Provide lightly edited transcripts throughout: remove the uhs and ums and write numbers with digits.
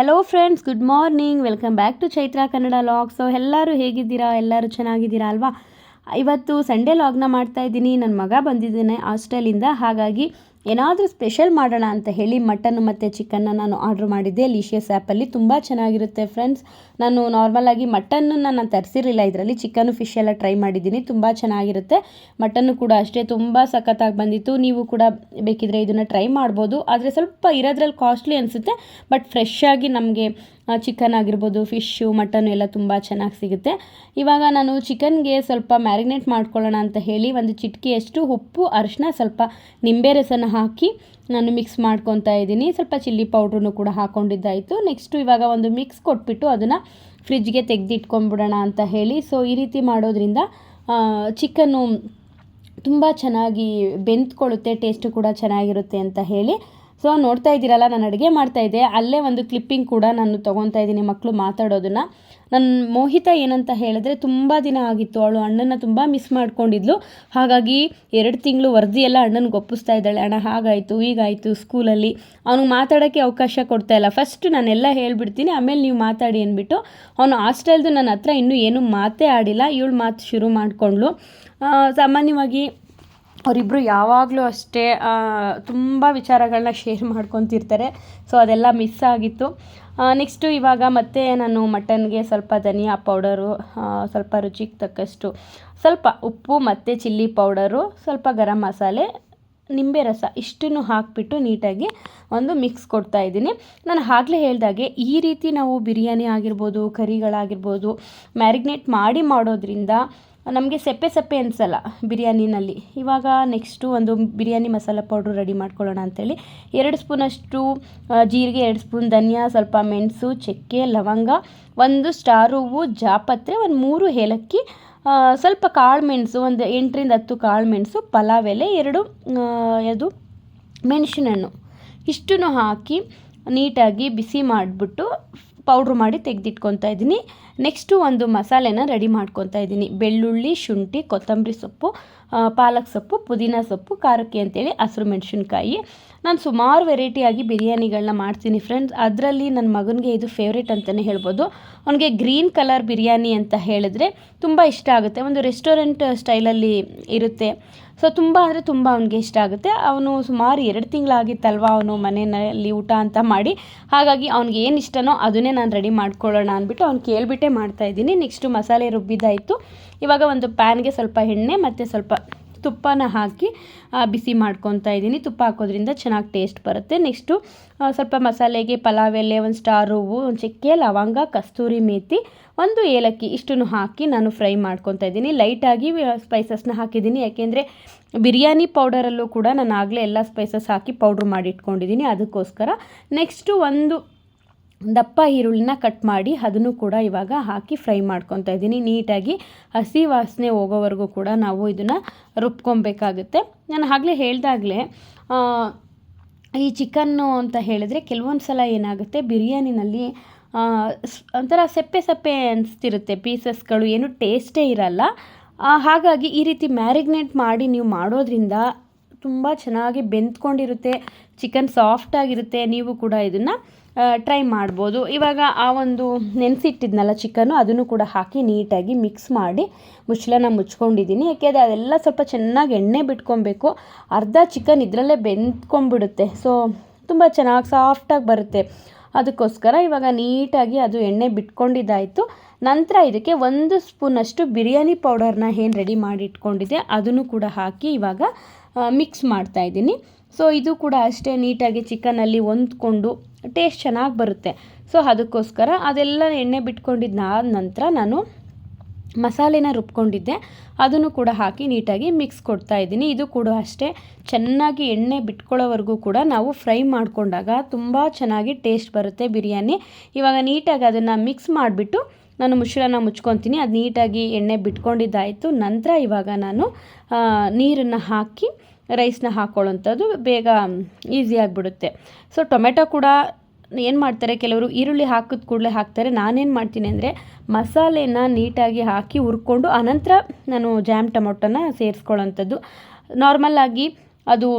Hello friends, good morning. Welcome back to Chaitra Kannada log. So ಎಲ್ಲರೂ ಹೇಗಿದ್ದೀರಾ? ಎಲ್ಲರೂ ಚೆನ್ನಾಗಿದ್ದೀರಾ ಅಲ್ವಾ? ಇವತ್ತು ಸಂಡೇ ಲಾಗ್ನ ಮಾಡ್ತಾ ಇದ್ದೀನಿ. ನನ್ನ ಮಗ ಬಂದಿದ್ದಾನೆ ಹಾಸ್ಟೆಲಿಂದ, ಹಾಗಾಗಿ ಏನಾದರೂ ಸ್ಪೆಷಲ್ ಮಾಡೋಣ ಅಂತ ಹೇಳಿ ಮಟನ್ ಮತ್ತು ಚಿಕನ್ನ ನಾನು ಆರ್ಡ್ರ್ ಮಾಡಿದ್ದೆ ಲಿಶಿಯಸ್ ಆ್ಯಪಲ್ಲಿ. ತುಂಬ ಚೆನ್ನಾಗಿರುತ್ತೆ ಫ್ರೆಂಡ್ಸ್. ನಾನು ನಾರ್ಮಲಾಗಿ ಮಟನ್ನನ್ನು ನಾನು ತರಿಸಿರಲಿಲ್ಲ, ಇದರಲ್ಲಿ ಚಿಕನ್ನು ಫಿಶ್ ಎಲ್ಲ ಟ್ರೈ ಮಾಡಿದ್ದೀನಿ. ತುಂಬ ಚೆನ್ನಾಗಿರುತ್ತೆ. ಮಟನ್ನು ಕೂಡ ಅಷ್ಟೇ ತುಂಬ ಸಖತ್ತಾಗಿ ಬಂದಿತ್ತು. ನೀವು ಕೂಡ ಬೇಕಿದ್ರೆ ಇದನ್ನು ಟ್ರೈ ಮಾಡ್ಬೋದು. ಆದರೆ ಸ್ವಲ್ಪ ಇರೋದ್ರಲ್ಲಿ ಕಾಸ್ಟ್ಲಿ ಅನಿಸುತ್ತೆ, ಬಟ್ ಫ್ರೆಶ್ ಆಗಿ ನಮಗೆ ಚಿಕನ್ ಆಗಿರ್ಬೋದು, ಫಿಶ್ಶು, ಮಟನ್ನು ಎಲ್ಲ ತುಂಬ ಚೆನ್ನಾಗಿ ಸಿಗುತ್ತೆ. ಇವಾಗ ನಾನು ಚಿಕನ್ಗೆ ಸ್ವಲ್ಪ ಮ್ಯಾರಿನೇಟ್ ಮಾಡ್ಕೊಳ್ಳೋಣ ಅಂತ ಹೇಳಿ ಒಂದು ಚಿಟಿಕೆಯಷ್ಟು ಉಪ್ಪು, ಅರಿಶಿನ, ಸ್ವಲ್ಪ ನಿಂಬೆ ರಸನ ಹಾಕಿ ನಾನು ಮಿಕ್ಸ್ ಮಾಡ್ಕೊತಾ ಇದ್ದೀನಿ. ಸ್ವಲ್ಪ ಚಿಲ್ಲಿ ಪೌಡ್ರನ್ನು ಕೂಡ ಹಾಕ್ಕೊಂಡಿದ್ದಾಯಿತು. ನೆಕ್ಸ್ಟು ಇವಾಗ ಒಂದು ಮಿಕ್ಸ್ ಕೊಟ್ಬಿಟ್ಟು ಅದನ್ನು ಫ್ರಿಜ್ಗೆ ತೆಗೆದಿಟ್ಕೊಂಡ್ಬಿಡೋಣ ಅಂತ ಹೇಳಿ. ಸೊ ಈ ರೀತಿ ಮಾಡೋದ್ರಿಂದ ಚಿಕನ್ನು ತುಂಬ ಚೆನ್ನಾಗಿ ಬೆಂದ್ಕೊಳ್ಳುತ್ತೆ, ಟೇಸ್ಟು ಕೂಡ ಚೆನ್ನಾಗಿರುತ್ತೆ ಅಂತ ಹೇಳಿ. ಸೊ ನೋಡ್ತಾ ಇದ್ದೀರಲ್ಲ, ನಾನು ಅಡುಗೆ ಮಾಡ್ತಾಯಿದ್ದೆ, ಅಲ್ಲೇ ಒಂದು ಕ್ಲಿಪ್ಪಿಂಗ್ ಕೂಡ ನಾನು ತೊಗೊತಾ ಇದ್ದೀನಿ ಮಕ್ಕಳು ಮಾತಾಡೋದನ್ನು. ನನ್ನ ಮೋಹಿತ ಏನಂತ ಹೇಳಿದ್ರೆ, ತುಂಬ ದಿನ ಆಗಿತ್ತು ಅವಳು ಅಣ್ಣನ ತುಂಬ ಮಿಸ್ ಮಾಡ್ಕೊಂಡಿದ್ಲು. ಹಾಗಾಗಿ 2 ತಿಂಗಳು ವರದಿ ಎಲ್ಲ ಅಣ್ಣನಿಗೆ ಒಪ್ಪಿಸ್ತಾ ಇದ್ದಾಳೆ. ಅಣ್ಣ ಹಾಗಾಯಿತು ಹೀಗಾಯಿತು ಸ್ಕೂಲಲ್ಲಿ, ಅವನಿಗೆ ಮಾತಾಡೋಕ್ಕೆ ಅವಕಾಶ ಕೊಡ್ತಾಯಿಲ್ಲ. ಫಸ್ಟ್ ನಾನೆಲ್ಲ ಹೇಳ್ಬಿಡ್ತೀನಿ, ಆಮೇಲೆ ನೀವು ಮಾತಾಡಿ ಅಂದ್ಬಿಟ್ಟು ಅವನು ಹಾಸ್ಟೆಲ್ದು ನನ್ನ ಹತ್ರ ಇನ್ನೂ ಏನೂ ಮಾತೇ ಆಡಿಲ್ಲ. ಇವಳು ಮಾತು ಶುರು ಮಾಡಿಕೊಂಡ್ಳು. ಸಾಮಾನ್ಯವಾಗಿ ಅವರಿಬ್ಬರು ಯಾವಾಗಲೂ ಅಷ್ಟೇ ತುಂಬ ವಿಚಾರಗಳನ್ನ ಶೇರ್ ಮಾಡ್ಕೊತಿರ್ತಾರೆ. ಸೊ ಅದೆಲ್ಲ ಮಿಸ್ ಆಗಿತ್ತು. ನೆಕ್ಸ್ಟು ಇವಾಗ ಮತ್ತೆ ನಾನು ಮಟನ್ಗೆ ಸ್ವಲ್ಪ ಧನಿಯಾ ಪೌಡರು, ಸ್ವಲ್ಪ ರುಚಿಗೆ ತಕ್ಕಷ್ಟು ಸ್ವಲ್ಪ ಉಪ್ಪು ಮತ್ತು ಚಿಲ್ಲಿ ಪೌಡರು, ಸ್ವಲ್ಪ ಗರಂ ಮಸಾಲೆ, ನಿಂಬೆ ರಸ ಇಷ್ಟನ್ನು ಹಾಕಿಬಿಟ್ಟು ನೀಟಾಗಿ ಒಂದು ಮಿಕ್ಸ್ ಕೊಡ್ತಾಯಿದ್ದೀನಿ. ನಾನು ಆಗಲೇ ಹೇಳ್ದಾಗೆ ಈ ರೀತಿ ನಾವು ಬಿರಿಯಾನಿ ಆಗಿರ್ಬೋದು, ಕರಿಗಳಾಗಿರ್ಬೋದು ಮ್ಯಾರಿನೇಟ್ ಮಾಡಿ ಮಾಡೋದ್ರಿಂದ ನಮಗೆ ಸಪ್ಪೆ ಸಪ್ಪೆ ಅನಿಸಲ್ಲ ಬಿರಿಯಾನಿನಲ್ಲಿ. ಇವಾಗ ನೆಕ್ಸ್ಟು ಒಂದು ಬಿರಿಯಾನಿ ಮಸಾಲ ಪೌಡ್ರು ರೆಡಿ ಮಾಡ್ಕೊಳ್ಳೋಣ ಅಂಥೇಳಿ 2 ಸ್ಪೂನಷ್ಟು ಜೀರಿಗೆ, 2 ಸ್ಪೂನ್ ಧನಿಯಾ, ಸ್ವಲ್ಪ ಮೆಣಸು, ಚಕ್ಕೆ, ಲವಂಗ, 1 ಸ್ಟಾರ್ ಹೂವು, ಜಾಪತ್ರೆ, 3 ಏಲಕ್ಕಿ, ಸ್ವಲ್ಪ ಕಾಳು ಮೆಣಸು, ಒಂದು 8ರಿಂದ 10 ಕಾಳು ಮೆಣಸು, ಪಲಾವ್ ಎಲೆ, 2 ಮೆಣಸಿನ ಹಣ್ಣು ಇಷ್ಟನ್ನು ಹಾಕಿ ನೀಟಾಗಿ ಬಿಸಿ ಮಾಡಿಬಿಟ್ಟು ಪೌಡ್ರ್ ಮಾಡಿ ತೆಗೆದಿಟ್ಕೊತಾ ಇದ್ದೀನಿ. ನೆಕ್ಸ್ಟು ಒಂದು ಮಸಾಲೆನ ರೆಡಿ ಮಾಡ್ಕೊತಾ ಇದ್ದೀನಿ. ಬೆಳ್ಳುಳ್ಳಿ, ಶುಂಠಿ, ಕೊತ್ತಂಬರಿ ಸೊಪ್ಪು, ಪಾಲಕ್ ಸೊಪ್ಪು, ಪುದೀನ ಸೊಪ್ಪು, ಖಾರಕ್ಕೆ ಅಂತೇಳಿ ಹಸಿರು ಮೆಣಸಿನ್ಕಾಯಿ. ನಾನು ಸುಮಾರು ವೆರೈಟಿಯಾಗಿ ಬಿರಿಯಾನಿಗಳನ್ನ ಮಾಡ್ತೀನಿ ಫ್ರೆಂಡ್ಸ್. ಅದರಲ್ಲಿ ನನ್ನ ಮಗನಿಗೆ ಇದು ಫೇವ್ರೇಟ್ ಅಂತಲೇ ಹೇಳ್ಬೋದು. ಅವನಿಗೆ ಗ್ರೀನ್ ಕಲರ್ ಬಿರಿಯಾನಿ ಅಂತ ಹೇಳಿದ್ರೆ ತುಂಬ ಇಷ್ಟ ಆಗುತ್ತೆ. ಒಂದು ರೆಸ್ಟೋರೆಂಟ್ ಸ್ಟೈಲಲ್ಲಿ ಇರುತ್ತೆ. ಸೊ ತುಂಬ ಅಂದರೆ ತುಂಬ ಅವನಿಗೆ ಇಷ್ಟ ಆಗುತ್ತೆ. ಅವನು ಸುಮಾರು 2 ತಿಂಗಳಾಗಿತ್ತಲ್ವ ಅವನು ಮನೆಯಲ್ಲಿ ಊಟ ಅಂತ ಮಾಡಿ. ಹಾಗಾಗಿ ಅವ್ನಿಗೆ ಏನು ಇಷ್ಟನೋ ಅದನ್ನೇ ನಾನು ರೆಡಿ ಮಾಡ್ಕೊಳ್ಳೋಣ ಅಂದ್ಬಿಟ್ಟು ಅವ್ನು ಕೇಳಿಬಿಟ್ಟೆ ಮಾಡ್ತಾಯಿದ್ದೀನಿ. ನೆಕ್ಸ್ಟು ಮಸಾಲೆ ರುಬ್ಬಿದ್ದಾಯಿತು. ಇವಾಗ ಒಂದು ಪ್ಯಾನ್ಗೆ ಸ್ವಲ್ಪ ಎಣ್ಣೆ ಮತ್ತು ಸ್ವಲ್ಪ ತುಪ್ಪನ ಹಾಕಿ ಬಿಸಿ ಮಾಡ್ಕೊತಾ ಇದ್ದೀನಿ. ತುಪ್ಪ ಹಾಕೋದ್ರಿಂದ ಚೆನ್ನಾಗಿ ಟೇಸ್ಟ್ ಬರುತ್ತೆ. ನೆಕ್ಸ್ಟು ಸ್ವಲ್ಪ ಮಸಾಲೆಗೆ ಪಲಾವ್ ಎಲೆ, 1 ಸ್ಟಾರ್ ಹೂವು, 1 ಚಕ್ಕೆ, ಲವಂಗ, ಕಸ್ತೂರಿ ಮೇಥಿ, 1 ಏಲಕ್ಕಿ ಇಷ್ಟನ್ನು ಹಾಕಿ ನಾನು ಫ್ರೈ ಮಾಡ್ಕೊತಾ ಇದ್ದೀನಿ. ಲೈಟಾಗಿ ಸ್ಪೈಸಸ್ನ ಹಾಕಿದ್ದೀನಿ, ಯಾಕೆಂದರೆ ಬಿರಿಯಾನಿ ಪೌಡರಲ್ಲೂ ಕೂಡ ನಾನು ಆಗಲೇ ಎಲ್ಲ ಸ್ಪೈಸಸ್ ಹಾಕಿ ಪೌಡ್ರ್ ಮಾಡಿ ಇಟ್ಕೊಂಡಿದ್ದೀನಿ, ಅದಕ್ಕೋಸ್ಕರ. ನೆಕ್ಸ್ಟು ಒಂದು ದಪ್ಪ ಈರುಳ್ಳಿನ ಕಟ್ ಮಾಡಿ ಅದನ್ನು ಕೂಡ ಇವಾಗ ಹಾಕಿ ಫ್ರೈ ಮಾಡ್ಕೊತಾ ಇದ್ದೀನಿ. ನೀಟಾಗಿ ಹಸಿ ವಾಸನೆ ಹೋಗೋವರೆಗೂ ಕೂಡ ನಾವು ಇದನ್ನು ರುಬ್ಕೊಬೇಕಾಗುತ್ತೆ. ನಾನು ಆಗಲೇ ಹೇಳ್ದಾಗಲೇ ಈ ಚಿಕನ್ನು ಅಂತ ಹೇಳಿದ್ರೆ ಕೆಲವೊಂದು ಸಲ ಏನಾಗುತ್ತೆ, ಬಿರಿಯಾನಿನಲ್ಲಿ ಒಂಥರ ಸಪ್ಪೆ ಸಪ್ಪೆ ಅನಿಸ್ತಿರುತ್ತೆ, ಪೀಸಸ್ಗಳು ಏನು ಟೇಸ್ಟೇ ಇರಲ್ಲ. ಹಾಗಾಗಿ ಈ ರೀತಿ ಮ್ಯಾರಿನೇಟ್ ಮಾಡಿ ನೀವು ಮಾಡೋದ್ರಿಂದ ತುಂಬ ಚೆನ್ನಾಗಿ ಬೆಂದ್ಕೊಂಡಿರುತ್ತೆ, ಚಿಕನ್ ಸಾಫ್ಟಾಗಿರುತ್ತೆ. ನೀವು ಕೂಡ ಇದನ್ನು ಟ್ರೈ ಮಾಡ್ಬೋದು. ಇವಾಗ ಆ ಒಂದು ನೆನೆಸಿಟ್ಟಿದ್ನಲ್ಲ ಚಿಕನ್ನು, ಅದನ್ನು ಕೂಡ ಹಾಕಿ ನೀಟಾಗಿ ಮಿಕ್ಸ್ ಮಾಡಿ ಮುಚ್ಚಳನ ಮುಚ್ಕೊಂಡಿದ್ದೀನಿ. ಯಾಕೆಂದರೆ ಅದೆಲ್ಲ ಸ್ವಲ್ಪ ಚೆನ್ನಾಗಿ ಎಣ್ಣೆ ಬಿಟ್ಕೊಬೇಕು. ಅರ್ಧ ಚಿಕನ್ ಇದರಲ್ಲೇ ಬೆಂದ್ಕೊಂಡ್ಬಿಡುತ್ತೆ. ಸೊ ತುಂಬ ಚೆನ್ನಾಗಿ ಸಾಫ್ಟಾಗಿ ಬರುತ್ತೆ. ಅದಕ್ಕೋಸ್ಕರ ಇವಾಗ ನೀಟಾಗಿ ಅದು ಎಣ್ಣೆ ಬಿಟ್ಕೊಂಡಿದ್ದಾಯಿತು. ನಂತರ ಇದಕ್ಕೆ 1 ಸ್ಪೂನಷ್ಟು ಬಿರಿಯಾನಿ ಪೌಡರ್ನ ಏನು ರೆಡಿ ಮಾಡಿ ಇಟ್ಕೊಂಡಿದ್ದೆ ಅದನ್ನು ಕೂಡ ಹಾಕಿ ಇವಾಗ ಮಿಕ್ಸ್ ಮಾಡ್ತಾಯಿದ್ದೀನಿ. ಸೊ ಇದು ಕೂಡ ಅಷ್ಟೇ ನೀಟಾಗಿ ಚಿಕನಲ್ಲಿ ಹೊಂದ್ಕೊಂಡು ಟೇಸ್ಟ್ ಚೆನ್ನಾಗಿ ಬರುತ್ತೆ. ಸೊ ಅದಕ್ಕೋಸ್ಕರ ಅದೆಲ್ಲ ಎಣ್ಣೆ ಬಿಟ್ಕೊಂಡಿದ್ದಾದ ನಂತರ ನಾನು ಮಸಾಲೆನ ರುಬ್ಕೊಂಡಿದ್ದೆ ಅದನ್ನು ಕೂಡ ಹಾಕಿ ನೀಟಾಗಿ ಮಿಕ್ಸ್ ಕೊಡ್ತಾ ಇದ್ದೀನಿ. ಇದು ಕೂಡ ಅಷ್ಟೇ ಚೆನ್ನಾಗಿ ಎಣ್ಣೆ ಬಿಟ್ಕೊಳ್ಳೋವರೆಗೂ ಕೂಡ ನಾವು ಫ್ರೈ ಮಾಡಿಕೊಂಡಾಗ ತುಂಬ ಚೆನ್ನಾಗಿ ಟೇಸ್ಟ್ ಬರುತ್ತೆ ಬಿರಿಯಾನಿ. ಇವಾಗ ನೀಟಾಗಿ ಅದನ್ನು ಮಿಕ್ಸ್ ಮಾಡಿಬಿಟ್ಟು ನಾನು ಮುಚ್ಚಳನ ಮುಚ್ಕೊತೀನಿ. ಅದು ನೀಟಾಗಿ ಎಣ್ಣೆ ಬಿಟ್ಕೊಂಡಿದ್ದಾಯಿತು. ನಂತರ ಇವಾಗ ನಾನು ನೀರನ್ನು ಹಾಕಿ ರೈಸ್ನ ಹಾಕ್ಕೊಳ್ಳೋಂಥದ್ದು ಬೇಗ ಈಸಿಯಾಗಿಬಿಡುತ್ತೆ. ಸೊ ಟೊಮೆಟೊ ಕೂಡ ಏನು ಮಾಡ್ತಾರೆ, ಕೆಲವರು ಈರುಳ್ಳಿ ಹಾಕಿದ ಕೂಡಲೇ ಹಾಕ್ತಾರೆ. ನಾನೇನು ಮಾಡ್ತೀನಿ ಅಂದರೆ ಮಸಾಲೆನ ನೀಟಾಗಿ ಹಾಕಿ ಹುರ್ಕೊಂಡು ಆನಂತರ ನಾನು ಜಾಮ್ ಟೊಮೊಟೊನ ಸೇರಿಸ್ಕೊಳ್ಳೋಂಥದ್ದು. ನಾರ್ಮಲ್ಲಾಗಿ ಅದು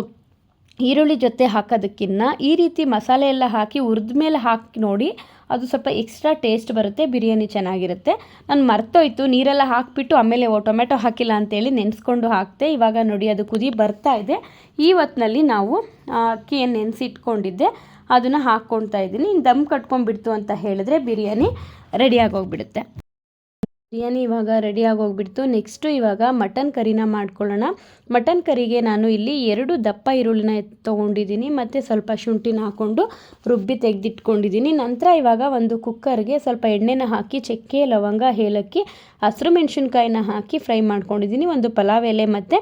ಈರುಳ್ಳಿ ಜೊತೆ ಹಾಕೋದಕ್ಕಿಂತ ಈ ರೀತಿ ಮಸಾಲೆ ಎಲ್ಲ ಹಾಕಿ ಹುರಿದ ಮೇಲೆ ಹಾಕಿ ನೋಡಿ, ಅದು ಸ್ವಲ್ಪ ಎಕ್ಸ್ಟ್ರಾ ಟೇಸ್ಟ್ ಬರುತ್ತೆ, ಬಿರಿಯಾನಿ ಚೆನ್ನಾಗಿರುತ್ತೆ. ನಾನು ಮರ್ತೋಯ್ತು, ನೀರೆಲ್ಲ ಹಾಕಿಬಿಟ್ಟು ಆಮೇಲೆ ಟೊಮೆಟೊ ಹಾಕಿಲ್ಲ ಅಂತೇಳಿ ನೆನೆಸ್ಕೊಂಡು ಹಾಕ್ತೆ. ಇವಾಗ ನೋಡಿ ಅದು ಕುದಿ ಬರ್ತಾ ಇದೆ. ಈ ಹೊತ್ತಿನಲ್ಲಿ ನಾವು ಅಕ್ಕಿಯನ್ನು ನೆನೆಸಿಟ್ಕೊಂಡಿದ್ದೆ ಅದನ್ನು ಹಾಕ್ಕೊಳ್ತಾ ಇದ್ದೀನಿ. ದಮ್ ಕಟ್ಕೊಂಡ್ಬಿಡ್ತು ಅಂತ ಹೇಳಿದ್ರೆ ಬಿರಿಯಾನಿ ರೆಡಿಯಾಗಿ ಹೋಗ್ಬಿಡುತ್ತೆ. ಬಿರಿಯಾನಿ ಇವಾಗ ರೆಡಿಯಾಗಿ ಹೋಗ್ಬಿಡ್ತು. ನೆಕ್ಸ್ಟು ಇವಾಗ ಮಟನ್ ಕರಿನ ಮಾಡ್ಕೊಳ್ಳೋಣ. ಮಟನ್ ಕರಿಗೆ ನಾನು ಇಲ್ಲಿ 2 ದಪ್ಪ ಈರುಳ್ಳಿನ ತೊಗೊಂಡಿದ್ದೀನಿ ಮತ್ತು ಸ್ವಲ್ಪ ಶುಂಠಿನ ಹಾಕ್ಕೊಂಡು ರುಬ್ಬಿ ತೆಗೆದಿಟ್ಕೊಂಡಿದ್ದೀನಿ. ನಂತರ ಇವಾಗ ಒಂದು ಕುಕ್ಕರ್ಗೆ ಸ್ವಲ್ಪ ಎಣ್ಣೆನ ಹಾಕಿ ಚಕ್ಕೆ, ಲವಂಗ, ಏಲಕ್ಕಿ, ಹಸಿರು ಮೆಣಸಿನ್ಕಾಯಿನ ಹಾಕಿ ಫ್ರೈ ಮಾಡ್ಕೊಂಡಿದ್ದೀನಿ. ಒಂದು ಪಲಾವ್ ಎಲೆ ಮತ್ತು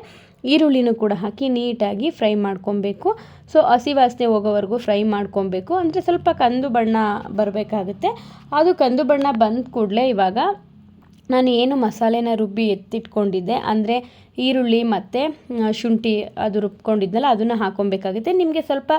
ಈರುಳ್ಳಿನೂ ಕೂಡ ಹಾಕಿ ನೀಟಾಗಿ ಫ್ರೈ ಮಾಡ್ಕೊಬೇಕು. ಸೊ ಹಸಿ ವಾಸನೆ ಹೋಗೋವರೆಗೂ ಫ್ರೈ ಮಾಡ್ಕೊಬೇಕು. ಅಂದರೆ ಸ್ವಲ್ಪ ಕಂದು ಬಣ್ಣ ಬರಬೇಕಾಗುತ್ತೆ. ಅದು ಕಂದು ಬಣ್ಣ ಬಂದ ಕೂಡಲೇ ಇವಾಗ ನಾನು ಏನು ಮಸಾಲೆನ ರುಬ್ಬಿ ಎತ್ತಿಟ್ಕೊಂಡಿದ್ದೆ, ಅಂದರೆ ಈರುಳ್ಳಿ ಮತ್ತು ಶುಂಠಿ ಅದು ರುಬ್ಕೊಂಡಿದ್ನಲ್ಲ ಅದನ್ನು ಹಾಕ್ಕೊಬೇಕಾಗುತ್ತೆ. ನಿಮಗೆ ಸ್ವಲ್ಪ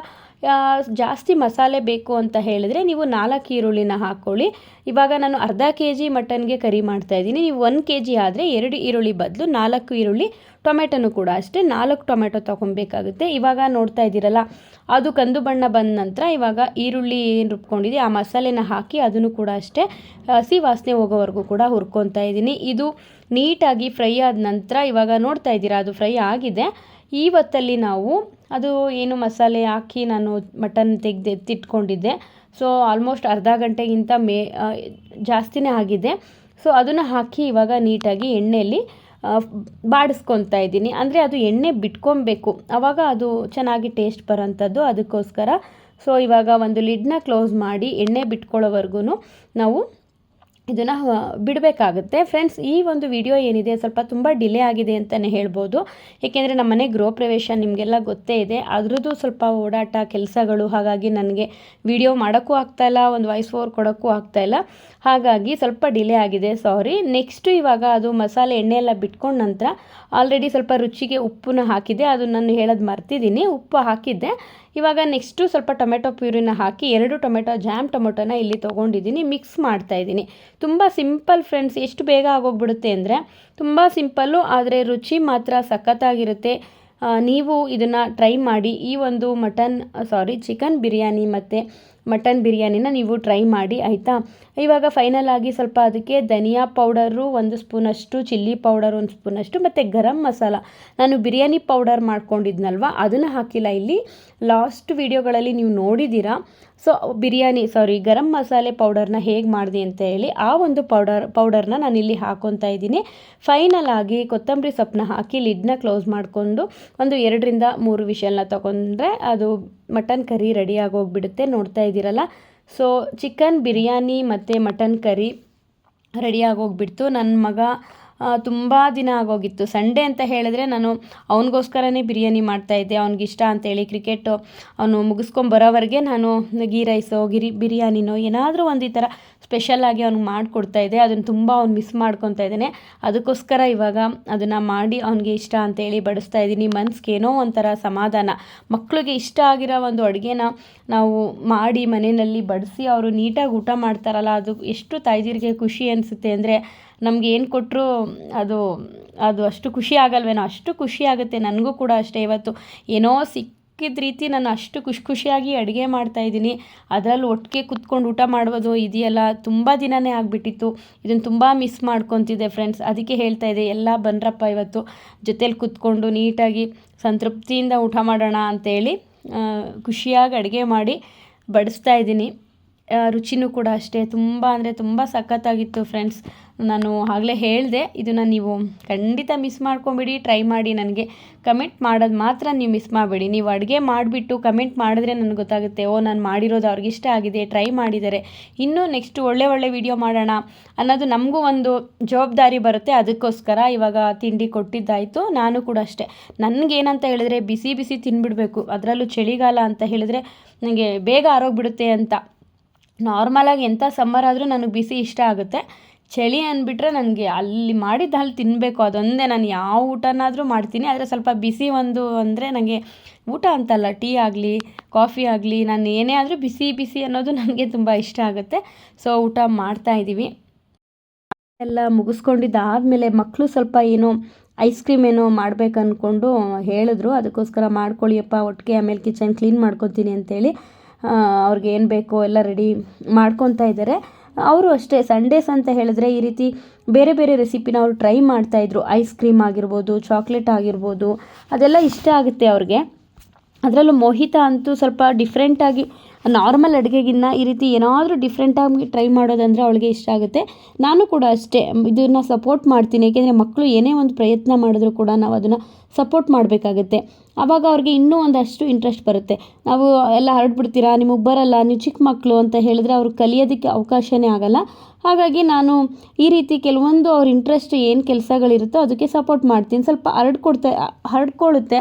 ಜಾಸ್ತಿ ಮಸಾಲೆ ಬೇಕು ಅಂತ ಹೇಳಿದ್ರೆ ನೀವು 4 ಈರುಳ್ಳಿನ ಹಾಕ್ಕೊಳ್ಳಿ. ಇವಾಗ ನಾನು ಅರ್ಧ ಕೆಜಿ ಮಟನ್ಗೆ ಕರಿ ಮಾಡ್ತಾಯಿದ್ದೀನಿ. ನೀವು 1 ಕೆಜಿ ಆದರೆ 2 ಈರುಳ್ಳಿ ಬದಲು 4 ಈರುಳ್ಳಿ, ಟೊಮೆಟೊನು ಕೂಡ ಅಷ್ಟೇ 4 ಟೊಮೆಟೊ ತೊಗೊಬೇಕಾಗುತ್ತೆ. ಇವಾಗ ನೋಡ್ತಾ ಇದ್ದೀರಲ್ಲ, ಅದು ಕಂದು ಬಣ್ಣ ಬಂದ ನಂತರ ಇವಾಗ ಈರುಳ್ಳಿ ಏನು ರುಬ್ಕೊಂಡಿದೆ ಆ ಮಸಾಲೆನ ಹಾಕಿ ಅದನ್ನು ಕೂಡ ಅಷ್ಟೇ ಹಸಿ ವಾಸನೆ ಹೋಗೋವರೆಗೂ ಕೂಡ ಹುರ್ಕೊತಾ ಇದ್ದೀನಿ. ಇದು ನೀಟಾಗಿ ಫ್ರೈ ಆದ ನಂತರ ಇವಾಗ ನೋಡ್ತಾ ಇದ್ದೀರಾ ಅದು ಫ್ರೈ ಆಗಿದೆ. ಈ ಹೊತ್ತಲ್ಲಿ ನಾವು ಅದು ಏನು ಮಸಾಲೆ ಹಾಕಿ ನಾನು ಮಟನ್ ತೆಗೆದು ಎತ್ತಿಟ್ಕೊಂಡಿದ್ದೆ. ಸೊ ಆಲ್ಮೋಸ್ಟ್ ಅರ್ಧ ಗಂಟೆಗಿಂತ ಜಾಸ್ತಿನೇ ಆಗಿದೆ. ಸೊ ಅದನ್ನು ಹಾಕಿ ಇವಾಗ ನೀಟಾಗಿ ಎಣ್ಣೆಯಲ್ಲಿ ಬಾಡಿಸ್ಕೊತಾ ಇದ್ದೀನಿ. ಅಂದರೆ ಅದು ಎಣ್ಣೆ ಬಿಟ್ಕೊಬೇಕು, ಆವಾಗ ಅದು ಚೆನ್ನಾಗಿ ಟೇಸ್ಟ್ ಬರೋಂಥದ್ದು, ಅದಕ್ಕೋಸ್ಕರ. ಸೊ ಇವಾಗ ಒಂದು ಲಿಡ್ನ ಕ್ಲೋಸ್ ಮಾಡಿ ಎಣ್ಣೆ ಬಿಟ್ಕೊಳ್ಳೋವರೆಗೂ ನಾವು ಇದನ್ನು ಬಿಡಬೇಕಾಗುತ್ತೆ. ಫ್ರೆಂಡ್ಸ್, ಈ ಒಂದು ವಿಡಿಯೋ ಏನಿದೆ ಸ್ವಲ್ಪ ತುಂಬ ಡಿಲೇ ಆಗಿದೆ ಅಂತಲೇ ಹೇಳ್ಬೋದು. ಏಕೆಂದರೆ ನಮ್ಮ ಮನೆ ಗೃಹ ಪ್ರವೇಶ ನಿಮಗೆಲ್ಲ ಗೊತ್ತೇ ಇದೆ, ಅದರದ್ದು ಸ್ವಲ್ಪ ಓಡಾಟ ಕೆಲಸಗಳು, ಹಾಗಾಗಿ ನನಗೆ ವಿಡಿಯೋ ಮಾಡೋಕ್ಕೂ ಆಗ್ತಾಯಿಲ್ಲ, ಒಂದು ವಾಯ್ಸ್ ಓವರ್ ಕೊಡೋಕ್ಕೂ ಆಗ್ತಾಯಿಲ್ಲ. ಹಾಗಾಗಿ ಸ್ವಲ್ಪ ಡಿಲೇ ಆಗಿದೆ, ಸಾರಿ. ನೆಕ್ಸ್ಟು ಇವಾಗ ಅದು ಮಸಾಲೆ ಎಣ್ಣೆ ಎಲ್ಲ ಬಿಟ್ಕೊಂಡ ನಂತರ ಆಲ್ರೆಡಿ ಸ್ವಲ್ಪ ರುಚಿಗೆ ಉಪ್ಪನ್ನ ಹಾಕಿದ್ದೆ, ಅದು ನಾನು ಹೇಳೋದು ಮರ್ತಿದ್ದೀನಿ, ಉಪ್ಪು ಹಾಕಿದ್ದೆ. ಇವಾಗ ನೆಕ್ಸ್ಟು ಸ್ವಲ್ಪ ಟೊಮೆಟೊ ಪ್ಯೂರಿನ ಹಾಕಿ 2 ಟೊಮೆಟೊ ಜಾಮ್ ಟೊಮೆಟೊನ ಇಲ್ಲಿ ತೊಗೊಂಡಿದ್ದೀನಿ, ಮಿಕ್ಸ್ ಮಾಡ್ತಾಯಿದ್ದೀನಿ. ತುಂಬ ಸಿಂಪಲ್ ಫ್ರೆಂಡ್ಸ್, ಎಷ್ಟು ಬೇಗ ಆಗೋಗ್ಬಿಡುತ್ತೆ ಅಂದರೆ ತುಂಬ ಸಿಂಪಲ್ಲು, ಆದರೆ ರುಚಿ ಮಾತ್ರ ಸಖತ್ತಾಗಿರುತ್ತೆ. ನೀವು ಇದನ್ನು ಟ್ರೈ ಮಾಡಿ. ಈ ಒಂದು ಚಿಕನ್ ಬಿರಿಯಾನಿ ಮತ್ತು ಮಟನ್ ಬಿರಿಯಾನಿನ ನೀವು ಟ್ರೈ ಮಾಡಿ, ಆಯಿತಾ. ಇವಾಗ ಫೈನಲ್ ಆಗಿ ಸ್ವಲ್ಪ ಅದಕ್ಕೆ ಧನಿಯಾ ಪೌಡರು 1 ಸ್ಪೂನಷ್ಟು, ಚಿಲ್ಲಿ ಪೌಡರ್ 1 ಸ್ಪೂನಷ್ಟು ಮತ್ತು ಗರಂ ಮಸಾಲ, ನಾನು ಬಿರಿಯಾನಿ ಪೌಡರ್ ಮಾಡ್ಕೊಂಡಿದ್ನಲ್ವ ಅದನ್ನು ಹಾಕಿಲ್ಲ. ಇಲ್ಲಿ ಲಾಸ್ಟ್ ವಿಡಿಯೋಗಳಲ್ಲಿ ನೀವು ನೋಡಿದ್ದೀರಾ. ಸೊ ಗರಂ ಮಸಾಲೆ ಪೌಡರ್ನ ಹೇಗೆ ಮಾಡಿದೆ ಅಂತ ಹೇಳಿ ಆ ಒಂದು ಪೌಡರ್ನ ನಾನಿಲ್ಲಿ ಹಾಕ್ಕೊತಾ ಇದ್ದೀನಿ. ಫೈನಲ್ ಆಗಿ ಕೊತ್ತಂಬರಿ ಸೊಪ್ಪನ್ನ ಹಾಕಿ ಲಿಡ್ನ ಕ್ಲೋಸ್ ಮಾಡಿಕೊಂಡು ಒಂದು 2 ರಿಂದ 3 ವಿಷಲ್ನ ತೊಗೊಂಡ್ರೆ ಅದು ಮಟನ್ ಕರಿ ರೆಡಿಯಾಗಿ ಹೋಗ್ಬಿಡುತ್ತೆ. ನೋಡ್ತಾ ಇದ್ದೀರಲ್ಲ, ಸೊ ಚಿಕನ್ ಬಿರಿಯಾನಿ ಮತ್ತು ಮಟನ್ ಕರಿ ರೆಡಿಯಾಗಿ ಹೋಗ್ಬಿಡ್ತು. ನನ್ನ ಮಗ ತುಂಬ ದಿನ ಆಗೋಗಿತ್ತು. ಸಂಡೇ ಅಂತ ಹೇಳಿದ್ರೆ ನಾನು ಅವನಿಗೋಸ್ಕರನೇ ಬಿರಿಯಾನಿ ಮಾಡ್ತಾಯಿದ್ದೆ, ಅವ್ನಿಗಿಷ್ಟ ಅಂತೇಳಿ. ಕ್ರಿಕೆಟು ಅವನು ಮುಗಿಸ್ಕೊಂಬರೋವರೆಗೆ ನಾನು ಗೀ ರೈಸೋ ಬಿರಿಯಾನಿನೋ ಏನಾದರೂ ಒಂದು ಈ ಥರ ಸ್ಪೆಷಲಾಗಿ ಅವ್ನಿಗೆ ಮಾಡಿಕೊಡ್ತಾಯಿದ್ದೆ. ಅದನ್ನು ತುಂಬ ಅವ್ನು ಮಿಸ್ ಮಾಡ್ಕೊತಾ ಇದ್ದಾನೆ. ಅದಕ್ಕೋಸ್ಕರ ಇವಾಗ ಅದನ್ನು ಮಾಡಿ ಅವನಿಗೆ ಇಷ್ಟ ಅಂತೇಳಿ ಬಡಿಸ್ತಾ ಇದ್ದೀನಿ. ಮನ್ಸಿಗೆ ಏನೋ ಒಂಥರ ಸಮಾಧಾನ. ಮಕ್ಕಳಿಗೆ ಇಷ್ಟ ಆಗಿರೋ ಒಂದು ಅಡುಗೆನ ನಾವು ಮಾಡಿ ಮನೆಯಲ್ಲಿ ಬಡಿಸಿ ಅವರು ನೀಟಾಗಿ ಊಟ ಮಾಡ್ತಾರಲ್ಲ, ಅದು ಎಷ್ಟು ತಾಯ್ದಿರಿಗೆ ಖುಷಿ ಅನಿಸುತ್ತೆ ಅಂದರೆ ನಮ್ಗೆ ಏನು ಕೊಟ್ಟರು ಅದು ಅಷ್ಟು ಖುಷಿ ಆಗಲ್ವೇನೋ, ಅಷ್ಟು ಖುಷಿ ಆಗುತ್ತೆ. ನನಗೂ ಕೂಡ ಅಷ್ಟೇ. ಇವತ್ತು ಏನೋ ಸಿಕ್ಕಿದ ರೀತಿ ನಾನು ಅಷ್ಟು ಖುಷಿಯಾಗಿ ಅಡುಗೆ ಮಾಡ್ತಾಯಿದ್ದೀನಿ. ಅದರಲ್ಲೂ ಒಟ್ಟಿಗೆ ಕುತ್ಕೊಂಡು ಊಟ ಮಾಡೋದು ಇದೆಯಲ್ಲ, ತುಂಬ ದಿನವೇ ಆಗಿಬಿಟ್ಟಿತ್ತು. ಇದನ್ನು ತುಂಬ ಮಿಸ್ ಮಾಡ್ಕೊತಿದ್ದೆ ಫ್ರೆಂಡ್ಸ್. ಅದಕ್ಕೆ ಹೇಳ್ತಾ ಇದ್ದೆ, ಎಲ್ಲ ಬನ್ರಪ್ಪ ಇವತ್ತು ಜೊತೇಲಿ ಕುತ್ಕೊಂಡು ನೀಟಾಗಿ ಸಂತೃಪ್ತಿಯಿಂದ ಊಟ ಮಾಡೋಣ ಅಂತೇಳಿ ಖುಷಿಯಾಗಿ ಅಡುಗೆ ಮಾಡಿ ಬಡಿಸ್ತಾ ಇದ್ದೀನಿ. ರುಚಿನೂ ಕೂಡ ಅಷ್ಟೇ ತುಂಬ ಅಂದರೆ ತುಂಬ ಸಖತ್ತಾಗಿತ್ತು ಫ್ರೆಂಡ್ಸ್. ನಾನು ಆಗಲೇ ಹೇಳಿದೆ, ಇದನ್ನು ನೀವು ಖಂಡಿತ ಮಿಸ್ ಮಾಡ್ಕೊಂಬಿಡಿ, ಟ್ರೈ ಮಾಡಿ. ನನಗೆ ಕಮೆಂಟ್ ಮಾಡೋದು ಮಾತ್ರ ನೀವು ಮಿಸ್ ಮಾಡಬೇಡಿ. ನೀವು ಅಡುಗೆ ಮಾಡಿಬಿಟ್ಟು ಕಮೆಂಟ್ ಮಾಡಿದ್ರೆ ನನಗೆ ಗೊತ್ತಾಗುತ್ತೆ, ನಾನು ಮಾಡಿರೋದು ಅವ್ರಿಗಿಷ್ಟ ಆಗಿದೆ, ಟ್ರೈ ಮಾಡಿದ್ದಾರೆ, ಇನ್ನೂ ನೆಕ್ಸ್ಟ್ ಒಳ್ಳೆ ವಿಡಿಯೋ ಮಾಡೋಣ ಅನ್ನೋದು ನಮಗೂ ಒಂದು ಜವಾಬ್ದಾರಿ ಬರುತ್ತೆ. ಅದಕ್ಕೋಸ್ಕರ ಇವಾಗ ತಿಂಡಿ ಕೊಟ್ಟಿದ್ದಾಯಿತು. ನಾನು ಕೂಡ ಅಷ್ಟೇ, ನನಗೇನಂತ ಹೇಳಿದ್ರೆ ಬಿಸಿ ತಿನ್ಬಿಡಬೇಕು. ಅದರಲ್ಲೂ ಚಳಿಗಾಲ ಅಂತ ಹೇಳಿದ್ರೆ ನನಗೆ ಬೇಗ ಆರೋಗ್ಬಿಡುತ್ತೆ ಅಂತ. ನಾರ್ಮಲಾಗಿ ಎಂಥ ಸಮ್ಮರ್ ಆದರೂ ನನಗೆ ಬಿಸಿ ಇಷ್ಟ ಆಗುತ್ತೆ. ಚಳಿ ಅಂದ್ಬಿಟ್ರೆ ನನಗೆ ಅಲ್ಲಿ ಮಾಡಿದ್ದು ಅಲ್ಲಿ ತಿನ್ನಬೇಕು, ಅದೊಂದೇ. ನಾನು ಯಾವ ಊಟನಾದರೂ ಮಾಡ್ತೀನಿ, ಆದರೆ ಸ್ವಲ್ಪ ಬಿಸಿ ಅಂದರೆ ನನಗೆ ಊಟ ಅಂತಲ್ಲ, ಟೀ ಆಗಲಿ ಕಾಫಿ ಆಗಲಿ, ನಾನು ಏನೇ ಆದರೂ ಬಿಸಿ ಅನ್ನೋದು ನನಗೆ ತುಂಬ ಇಷ್ಟ ಆಗುತ್ತೆ. ಸೊ ಊಟ ಮಾಡ್ತಾಯಿದ್ದೀವಿ. ಎಲ್ಲ ಮುಗಿಸ್ಕೊಂಡಿದ್ದಾದಮೇಲೆ ಮಕ್ಕಳು ಸ್ವಲ್ಪ ಐಸ್ ಕ್ರೀಮ್ ಮಾಡಬೇಕು ಅಂದ್ಕೊಂಡು ಹೇಳಿದ್ರು. ಅದಕ್ಕೋಸ್ಕರ ಮಾಡ್ಕೊಳ್ಳಿಯಪ್ಪ ಒಟ್ಟಿಗೆ, ಆಮೇಲೆ ಕಿಚನ್ ಕ್ಲೀನ್ ಮಾಡ್ಕೊತೀನಿ ಅಂತೇಳಿ ಅವ್ರಿಗೆ ಏನು ಬೇಕೋ ಎಲ್ಲ ರೆಡಿ ಮಾಡ್ಕೊತಾ ಇದ್ದಾರೆ. ಅವರು ಅಷ್ಟೇ ಸಂಡೇಸ್ ಅಂತ ಹೇಳಿದ್ರೆ ಈ ರೀತಿ ಬೇರೆ ಬೇರೆ ರೆಸಿಪಿನ ಅವರು ಟ್ರೈ ಮಾಡ್ತಾಯಿದ್ರು. ಐಸ್ ಕ್ರೀಮ್ ಆಗಿರ್ಬೋದು, ಚಾಕ್ಲೇಟ್ ಆಗಿರ್ಬೋದು, ಅದೆಲ್ಲ ಇಷ್ಟ ಆಗುತ್ತೆ ಅವ್ರಿಗೆ. ಅದರಲ್ಲೂ ಮೋಹಿತ ಅಂತೂ ಸ್ವಲ್ಪ ಡಿಫ್ರೆಂಟಾಗಿ ನಾರ್ಮಲ್ ಅಡುಗೆಗಿನ್ನ ಈ ರೀತಿ ಏನಾದರೂ ಡಿಫ್ರೆಂಟಾಗಿ ಟ್ರೈ ಮಾಡೋದಂದರೆ ಅವಳಿಗೆ ಇಷ್ಟ ಆಗುತ್ತೆ. ನಾನು ಕೂಡ ಅಷ್ಟೇ ಇದನ್ನು ಸಪೋರ್ಟ್ ಮಾಡ್ತೀನಿ. ಏಕೆಂದರೆ ಮಕ್ಕಳು ಏನೇ ಒಂದು ಪ್ರಯತ್ನ ಮಾಡಿದ್ರು ಕೂಡ ನಾವು ಅದನ್ನು ಸಪೋರ್ಟ್ ಮಾಡಬೇಕಾಗತ್ತೆ. ಆವಾಗ ಅವ್ರಿಗೆ ಇನ್ನೂ ಒಂದಷ್ಟು ಇಂಟ್ರೆಸ್ಟ್ ಬರುತ್ತೆ. ನಾವು ಎಲ್ಲ ಹರಡ್ಬಿಡ್ತೀರಾ, ನಿಮಗೆ ಬರಲ್ಲ, ನೀವು ಚಿಕ್ಕ ಮಕ್ಕಳು ಅಂತ ಹೇಳಿದ್ರೆ ಅವ್ರು ಕಲಿಯೋದಕ್ಕೆ ಅವಕಾಶನೇ ಆಗಲ್ಲ. ಹಾಗಾಗಿ ನಾನು ಈ ರೀತಿ ಕೆಲವೊಂದು ಅವ್ರ ಇಂಟ್ರೆಸ್ಟ್ ಏನು ಕೆಲಸಗಳಿರುತ್ತೋ ಅದಕ್ಕೆ ಸಪೋರ್ಟ್ ಮಾಡ್ತೀನಿ. ಸ್ವಲ್ಪ ಹರಡ್ಕೊಳ್ಳುತ್ತೆ,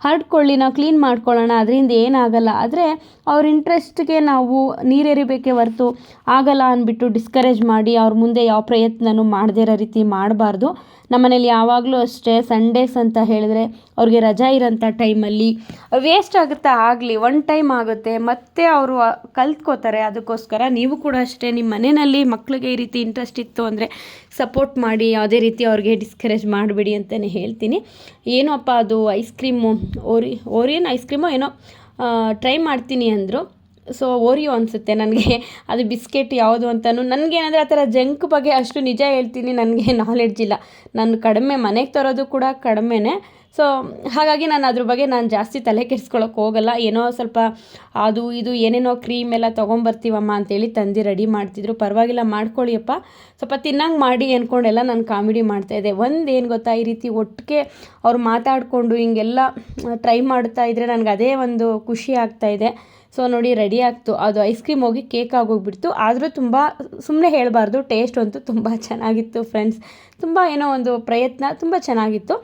ಹರಡ್ಕೊಳ್ಳಿ, ನಾವು ಕ್ಲೀನ್ ಮಾಡ್ಕೊಳ್ಳೋಣ, ಅದರಿಂದ ಏನಾಗಲ್ಲ. ಆದರೆ ಅವ್ರ ಇಂಟ್ರೆಸ್ಟ್ಗೆ ನಾವು ನೀರೆರಿಬೇಕೇ ಹೊರತು ಆಗಲ್ಲ ಅಂದ್ಬಿಟ್ಟು ಡಿಸ್ಕರೇಜ್ ಮಾಡಿ ಅವ್ರ ಮುಂದೆ ಯಾವ ಪ್ರಯತ್ನನೂ ಮಾಡದೇ ಇರೋ ರೀತಿ ಮಾಡಬಾರ್ದು. ನಮ್ಮನೇಲಿ ಯಾವಾಗಲೂ ಅಷ್ಟೇ ಸಂಡೇಸ್ ಅಂತ ಹೇಳಿದ್ರೆ ಅವ್ರಿಗೆ ರಜಾ ಇರೋಂಥ ಟೈಮಲ್ಲಿ ವೇಸ್ಟ್ ಆಗುತ್ತಾ ಆಗಲಿ, ಒನ್ ಟೈಮ್ ಆಗುತ್ತೆ, ಮತ್ತೆ ಅವರು ಕಲ್ತ್ಕೋತಾರೆ. ಅದಕ್ಕೋಸ್ಕರ ನೀವು ಕೂಡ ಅಷ್ಟೇ ನಿಮ್ಮ ಮನೆಯಲ್ಲಿ ಮಕ್ಕಳಿಗೆ ಈ ರೀತಿ ಇಂಟ್ರೆಸ್ಟ್ ಇತ್ತು ಅಂದರೆ ಸಪೋರ್ಟ್ ಮಾಡಿ, ಯಾವುದೇ ರೀತಿ ಅವ್ರಿಗೆ ಡಿಸ್ಕರೇಜ್ ಮಾಡಬೇಡಿ ಅಂತಲೇ ಹೇಳ್ತೀನಿ. ಏನೋ ಅಪ್ಪ ಅದು ice cream Orion ice cream ಏನೋ ಟ್ರೈ ಮಾಡ್ತೀನಿ ಅಂದರು. ಸೊ ಓರಿಯೋ ಅನಿಸುತ್ತೆ ನನಗೆ, ಅದು ಬಿಸ್ಕೆಟ್ ಯಾವುದು ಅಂತಲೂ ನನಗೇನಂದರೆ ಆ ಥರ ಜಂಕ್ ಬಗ್ಗೆ ಅಷ್ಟು ನಿಜ ಹೇಳ್ತೀನಿ ನನಗೆ ನಾಲೆಡ್ಜ್ ಇಲ್ಲ. ನಾನು ಕಡಿಮೆ ಮನೆಗೆ ತರೋದು ಕೂಡ ಕಡಿಮೆನೇ. ಸೊ ಹಾಗಾಗಿ ನಾನು ಅದ್ರ ಬಗ್ಗೆ ನಾನು ಜಾಸ್ತಿ ತಲೆ ಕೆಡಿಸ್ಕೊಳ್ಳೋಕೆ ಹೋಗಲ್ಲ. ಏನೋ ಸ್ವಲ್ಪ ಅದು ಇದು ಏನೇನೋ ಕ್ರೀಮ್ ಎಲ್ಲ ತೊಗೊಂಬರ್ತೀವಮ್ಮ ಅಂತೇಳಿ ತಂದು ರೆಡಿ ಮಾಡ್ತಿದ್ರು. ಪರವಾಗಿಲ್ಲ ಮಾಡ್ಕೊಳ್ಳಿಯಪ್ಪ, ಸ್ವಲ್ಪ ತಿನ್ನಂಗೆ ಮಾಡಿ ಅಂದ್ಕೊಂಡೆಲ್ಲ ನಾನು ಕಾಮಿಡಿ ಮಾಡ್ತಾಯಿದ್ದೆ. ಏನು ಗೊತ್ತಾ, ಈ ರೀತಿ ಒಟ್ಟಿಗೆ ಅವ್ರು ಮಾತಾಡಿಕೊಂಡು ಹಿಂಗೆಲ್ಲ ಟ್ರೈ ಮಾಡ್ತಾ ಇದ್ದರೆ ನನಗೆ ಅದೇ ಒಂದು ಖುಷಿ ಆಗ್ತಾಯಿದೆ. ಸೊ ನೋಡಿ ರೆಡಿ ಆಗ್ತು, ಅದು ಐಸ್ ಕ್ರೀಮ್ ಹೋಗಿ ಕೇಕ್ ಆಗೋಗ್ಬಿಡ್ತು. ಆದರೂ ತುಂಬ ಸುಮ್ಮನೆ ಹೇಳಬಾರ್ದು, ಟೇಸ್ಟ್ ಅಂತೂ ತುಂಬ ಚೆನ್ನಾಗಿತ್ತು ಫ್ರೆಂಡ್ಸ್. ತುಂಬ ಏನೋ ಒಂದು ಪ್ರಯತ್ನ ತುಂಬ ಚೆನ್ನಾಗಿತ್ತು.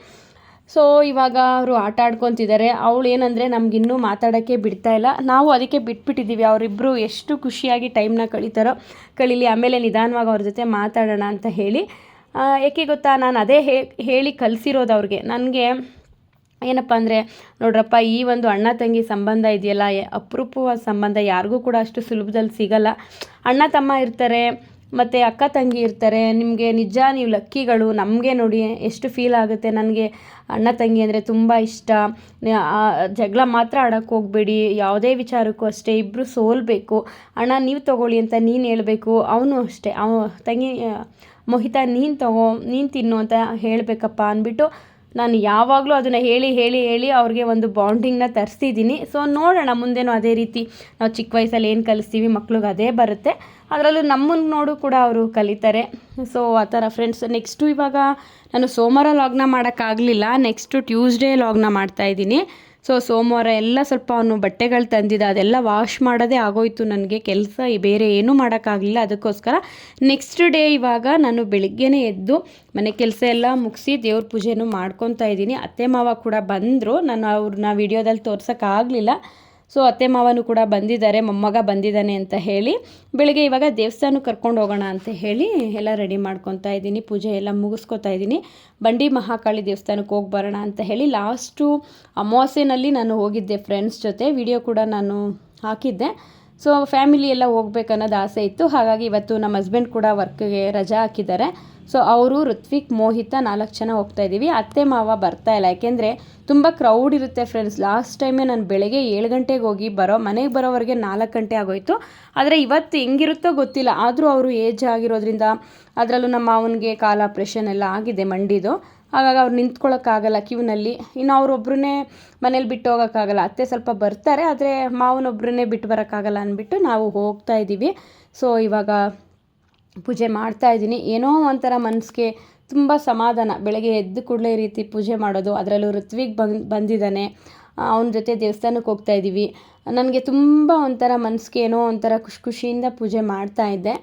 ಸೊ ಇವಾಗ ಅವರು ಆಟ ಆಡ್ಕೊತಿದ್ದಾರೆ. ಅವಳು ಏನಂದರೆ ನಮಗಿನ್ನೂ ಮಾತಾಡೋಕ್ಕೆ ಬಿಡ್ತಾಯಿಲ್ಲ. ನಾವು ಅದಕ್ಕೆ ಬಿಟ್ಬಿಟ್ಟಿದ್ದೀವಿ. ಅವರಿಬ್ಬರು ಎಷ್ಟು ಖುಷಿಯಾಗಿ ಟೈಮ್ನ ಕಳೀಲಿ, ಆಮೇಲೆ ನಿಧಾನವಾಗಿ ಅವ್ರ ಜೊತೆ ಮಾತಾಡೋಣ ಅಂತ ಹೇಳಿ. ಏಕೆ ಗೊತ್ತಾ, ನಾನು ಅದೇ ಹೇಳಿ ಕಲಿಸಿರೋದು ಅವ್ರಿಗೆ. ನನಗೆ ಏನಪ್ಪ ಅಂದರೆ, ನೋಡ್ರಪ್ಪ, ಈ ಒಂದು ಅಣ್ಣ ತಂಗಿ ಸಂಬಂಧ ಇದೆಯಲ್ಲ, ಅಪರೂಪವಾದ ಸಂಬಂಧ, ಯಾರಿಗೂ ಕೂಡ ಅಷ್ಟು ಸುಲಭದಲ್ಲಿ ಸಿಗಲ್ಲ. ಅಣ್ಣ ತಮ್ಮ ಇರ್ತಾರೆ, ಮತ್ತು ಅಕ್ಕ ತಂಗಿ ಇರ್ತಾರೆ. ನಿಮಗೆ ನಿಜ, ನೀವು ಲಕ್ಕಿಗಳು. ನಮಗೆ ನೋಡಿ ಎಷ್ಟು ಫೀಲ್ ಆಗುತ್ತೆ. ನನಗೆ ಅಣ್ಣ ತಂಗಿ ಅಂದರೆ ತುಂಬ ಇಷ್ಟ. ಜಗಳ ಮಾತ್ರ ಆಡೋಕ್ಕೆ ಹೋಗಬೇಡಿ, ಯಾವುದೇ ವಿಚಾರಕ್ಕೂ ಅಷ್ಟೇ. ಇಬ್ಬರು ಸೋಲ್ಬೇಕು. ಅಣ್ಣ ನೀವು ತೊಗೊಳ್ಳಿ ಅಂತ ನೀನು ಹೇಳಬೇಕು, ಅವನು ಅಷ್ಟೇ, ತಂಗಿ ಮೋಹಿತ ನೀನು ತಿನ್ನು ಅಂತ ಹೇಳಬೇಕಪ್ಪ ಅಂದ್ಬಿಟ್ಟು ನಾನು ಯಾವಾಗಲೂ ಅದನ್ನು ಹೇಳಿ ಅವ್ರಿಗೆ ಒಂದು ಬಾಂಡಿಂಗ್ನ ತರಿಸಿದ್ದೀನಿ. ಸೊ ನೋಡೋಣ ಮುಂದೇನೂ ಅದೇ ರೀತಿ ನಾವು ಚಿಕ್ಕ ವಯಸ್ಸಲ್ಲಿ ಏನು ಕಲಿಸ್ತೀವಿ ಮಕ್ಳಿಗೆ ಅದೇ ಬರುತ್ತೆ. ಅದರಲ್ಲೂ ನಮ್ಮನ್ನು ನೋಡು ಕೂಡ ಅವರು ಕಲಿತಾರೆ. ಸೊ ಆ ಥರ ಫ್ರೆಂಡ್ಸ್. ನೆಕ್ಸ್ಟು ಇವಾಗ ನಾನು ಸೋಮವಾರ ಲಾಗ್ನ ಮಾಡೋಕ್ಕಾಗಲಿಲ್ಲ, ನೆಕ್ಸ್ಟು ಟ್ಯೂಸ್ಡೇ ಲಾಗ್ನ ಮಾಡ್ತಾಯಿದ್ದೀನಿ. ಸೊ ಸೋಮವಾರ ಎಲ್ಲ ಸ್ವಲ್ಪ ಅವನು ಬಟ್ಟೆಗಳು ತಂದಿದ್ದ, ಅದೆಲ್ಲ ವಾಶ್ ಮಾಡೋದೇ ಆಗೋಯ್ತು ನನಗೆ ಕೆಲಸ, ಬೇರೆ ಏನೂ ಮಾಡೋಕ್ಕಾಗಲಿಲ್ಲ. ಅದಕ್ಕೋಸ್ಕರ ನೆಕ್ಸ್ಟ್ ಡೇ ಇವಾಗ ನಾನು ಬೆಳಿಗ್ಗೆನೇ ಎದ್ದು ಮನೆ ಕೆಲಸ ಎಲ್ಲ ಮುಗಿಸಿ ದೇವ್ರ ಪೂಜೆನೂ ಮಾಡ್ಕೊತಾ ಇದ್ದೀನಿ. ಅತ್ತೆ ಮಾವ ಕೂಡ ಬಂದರು, ನಾನು ಅವ್ರನ್ನ ವಿಡಿಯೋದಲ್ಲಿ ತೋರ್ಸೋಕ್ಕಾಗಲಿಲ್ಲ. ಸೊ ಅತ್ತೆ ಮಾವನೂ ಕೂಡ ಬಂದಿದ್ದಾರೆ, ಮೊಮ್ಮಗ ಬಂದಿದ್ದಾನೆ ಅಂತ ಹೇಳಿ ಬೆಳಿಗ್ಗೆ ಇವಾಗ ದೇವಸ್ಥಾನಕ್ಕೆ ಕರ್ಕೊಂಡು ಹೋಗೋಣ ಅಂತ ಹೇಳಿ ಎಲ್ಲ ರೆಡಿ ಮಾಡ್ಕೊತಾ ಇದ್ದೀನಿ. ಪೂಜೆ ಎಲ್ಲ ಮುಗಿಸ್ಕೊತಾ ಇದ್ದೀನಿ. ಬಂಡಿ ಮಹಾಕಾಳಿ ದೇವಸ್ಥಾನಕ್ಕೆ ಹೋಗಿ ಬರೋಣ ಅಂತ ಹೇಳಿ ಲಾಸ್ಟು ಅಮಾವಾಸ್ಯೆನಲ್ಲಿ ನಾನು ಹೋಗಿದ್ದೆ ಫ್ರೆಂಡ್ಸ್ ಜೊತೆ. ವಿಡಿಯೋ ಕೂಡ ನಾನು ಹಾಕಿದ್ದೆ. ಸೊ ಫ್ಯಾಮಿಲಿ ಎಲ್ಲ ಹೋಗ್ಬೇಕನ್ನೋದು ಆಸೆ ಇತ್ತು. ಹಾಗಾಗಿ ಇವತ್ತು ನಮ್ಮ ಹಸ್ಬೆಂಡ್ ಕೂಡ ವರ್ಕ್ಗೆ ರಜಾ ಹಾಕಿದ್ದಾರೆ. ಸೊ ಅವರು ಋತ್ವಿಕ್, ಮೋಹಿತ 4 ಜನ ಹೋಗ್ತಾ ಇದ್ದೀವಿ. ಅತ್ತೆ ಮಾವ ಬರ್ತಾ ಇಲ್ಲ, ಯಾಕೆಂದರೆ ತುಂಬ ಕ್ರೌಡ್ ಇರುತ್ತೆ ಫ್ರೆಂಡ್ಸ್. ಲಾಸ್ಟ್ ಟೈಮೇ ನಾನು ಬೆಳಗ್ಗೆ 7 ಗಂಟೆಗೆ ಹೋಗಿ ಮನೆಗೆ ಬರೋವರೆಗೆ 4 ಗಂಟೆ ಆಗೋಯಿತು. ಆದರೆ ಇವತ್ತು ಹೆಂಗಿರುತ್ತೋ ಗೊತ್ತಿಲ್ಲ. ಆದರೂ ಅವರು ಏಜ್ ಆಗಿರೋದ್ರಿಂದ, ಅದರಲ್ಲೂ ನಮ್ಮ ಮಾವನಿಗೆ ಕಾಲು ಆಪ್ರೇಷನ್ ಎಲ್ಲ ಆಗಿದೆ ಮಂಡಿದು. ಹಾಗಾಗಿ ಅವ್ರು ನಿಂತ್ಕೊಳ್ಳೋಕ್ಕಾಗಲ್ಲ ಕ್ಯೂನಲ್ಲಿ. ಇನ್ನು ಅವರೊಬ್ಬರನ್ನೇ ಮನೇಲಿ ಬಿಟ್ಟು ಹೋಗೋಕ್ಕಾಗಲ್ಲ. ಅತ್ತೆ ಸ್ವಲ್ಪ ಬರ್ತಾರೆ, ಆದರೆ ಮಾವನೊಬ್ಬರನ್ನೇ ಬಿಟ್ಟು ಬರೋಕ್ಕಾಗಲ್ಲ ಅಂದ್ಬಿಟ್ಟು ನಾವು ಹೋಗ್ತಾ ಇದ್ದೀವಿ. ಸೊ ಇವಾಗ ಪೂಜೆ ಮಾಡ್ತಾಯಿದ್ದೀನಿ. ಏನೋ ಒಂಥರ ಮನಸ್ಸಿಗೆ ತುಂಬ ಸಮಾಧಾನ. ಬೆಳಗ್ಗೆ ಎದ್ದು ಕೂಡಲೇ ಈ ರೀತಿ ಪೂಜೆ ಮಾಡೋದು, ಅದರಲ್ಲೂ ಋತ್ವಿಕ್ ಬಂದಿದ್ದಾನೆ, ಅವನ ಜೊತೆ ದೇವಸ್ಥಾನಕ್ಕೆ ಹೋಗ್ತಾ ಇದ್ದೀವಿ. ನನಗೆ ತುಂಬ ಒಂಥರ ಮನಸ್ಸಿಗೆ ಏನೋ ಒಂಥರ ಖುಷಿಯಿಂದ ಪೂಜೆ ಮಾಡ್ತಾಯಿದ್ದೆ.